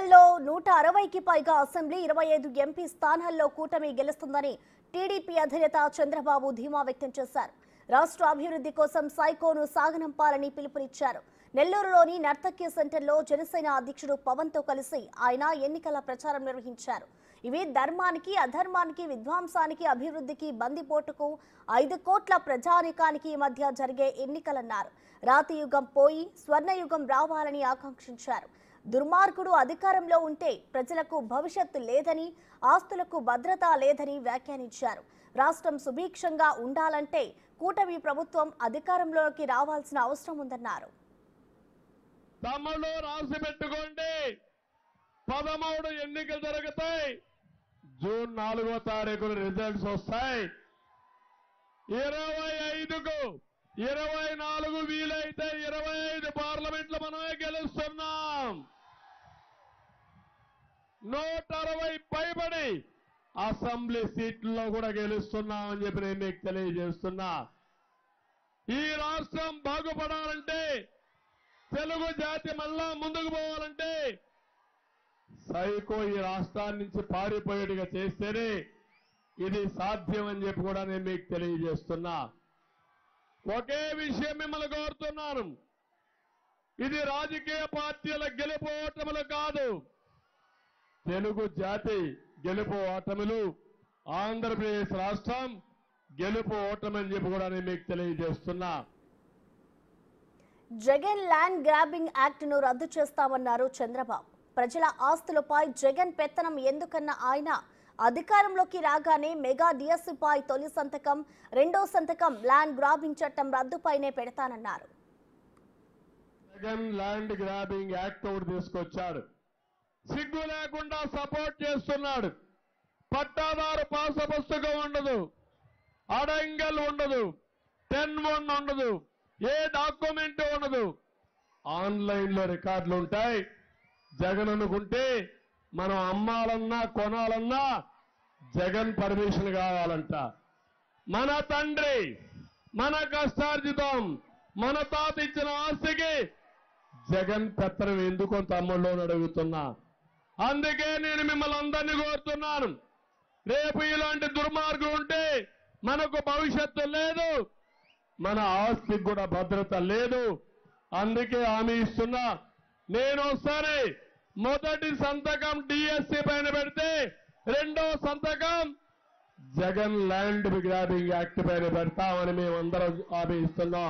ఎన్నికల్లో 160కి పైగా assembly 25 MP స్థానాల్లో కూటమి గెలుస్తుందని టీడీపీ అధినేత చంద్రబాబు ధీమా వ్యక్తం చేశారు. రాష్ట్ర అభివృద్ధి కోసం సైకోను సాగనంపాలని పిలుపునిచ్చారు. నెల్లూరులోని నర్తకి సెంటర్లో జనసేన అధ్యక్షుడు పవన్తో కలిసి ఆయన ఎన్నికల ప్రచారం నిర్వహించారు. ఇవి ధర్మానికి, అధర్మానికి, విధ్వంసానికి, అభివృద్ధికి, బందిపోటుకు, 5 కోట్ల ప్రజానీకానికి మధ్య జరిగే ఎన్నికలన్నారు. రాతియుగం పోయి స్వర్ణయుగం రావాలని ఆకాంక్షించారు. దుర్మార్గుడు అధికారంలో ఉంటే ప్రజలకు భవిష్యత్తు లేదని, ఆస్తులకు భద్రత లేదని వ్యాఖ్యానించారు. రాష్ట్రం సుభిక్షంగా ఉండాలంటే కూటమి ప్రభుత్వం అధికారంలోకి రావాల్సిన అవసరం ఉందన్నారు. తమ్ముళ్ళు రాసి పెట్టుకోండి, 13 ఎన్నికలు జరుగుతాయి. జూన్ 4వ తారీఖున రిజల్ట్స్ వస్తాయి. 25కు 24 వీలైతే 25 పార్లమెంట్లు మనమే గెలుస్తున్నాం. 160 పైబడి అసెంబ్లీ సీట్లలో కూడా గెలుస్తున్నామని చెప్పి నేను మీకు తెలియజేస్తున్నా. ఈ రాష్ట్రం బాగుపడాలంటే, తెలుగు జాతి మళ్ళా ముందుకు పోవాలంటే సైకో ఈ రాష్ట్రాన్ని నుంచి పారిపోయేట్టుగా చేస్తేనే ఇది సాధ్యం అని చెప్పి కూడా నేను మీకు తెలియజేస్తున్నా. ఒకే విషయం మిమ్మల్ని కోరుతున్నాను, ఇది రాజకీయ పార్టీల గెలుపు ఓటములు కాదు, తెలుగు జాతి గెలుపు ఓటములు, ఆంధ్రప్రదేశ్ రాష్ట్రం గెలుపు ఓటమని చెప్పి కూడా నేను మీకు తెలియజేస్తున్నా. జగన్ ల్యాండ్ గ్రాబింగ్ యాక్ట్ ను రద్దు చేస్తామన్నారు చంద్రబాబు. ప్రజల ఆస్తులపై జగన్ పెత్తనం ఎందుకన్న ఆయన, అధికారంలోకి రాగానే మెగా డిఎస్సీపై తొలి సంతకం, రెండో సంతకం ల్యాండ్ గ్రాబింగ్ చట్టం రద్దుపైనే పెడతానన్నారు. జగన్ ల్యాండ్ గ్రాబింగ్ యాక్ట్ ఒకటి తీసుకొచ్చాడు, సిగ్గు లేకుండా సపోర్ట్ చేస్తున్నాడు. పట్టాదారు పాస పుస్తకం ఉండదు, అడంగల్ ఉండదు, 10-1 ఉండదు, ఏ డాక్యుమెంట్ ఉండదు, ఆన్లైన్ లో రికార్డులు ఉంటాయి. జగన్ అనుకుంటే మనం అమ్మాలన్నా కొనాలన్నా జగన్ పర్మిషన్ కావాలంట. మన తండ్రి, మన కష్టార్జితం, మన తాత ఇచ్చిన ఆస్తికి జగన్ పెత్తనం ఎందుకు తమ్ముళ్ళు అడుగుతున్నా. అందుకే నేను మిమ్మల్ని అందరినీ కోరుతున్నాను, రేపు ఇలాంటి దుర్మార్గులు ఉంటే మనకు భవిష్యత్తు లేదు, మన ఆస్తికి కూడా భద్రత లేదు. అందుకే హామీ ఇస్తున్నా, నేను ఒకసారి మొదటి సంతకం డిఎస్సీ పైన పెడితే, రెండో సంతకం జగన్ ల్యాండ్ గ్రాబింగ్ యాక్ట్ పైన పెడతామని మేమందరం హామీ ఇస్తున్నాం.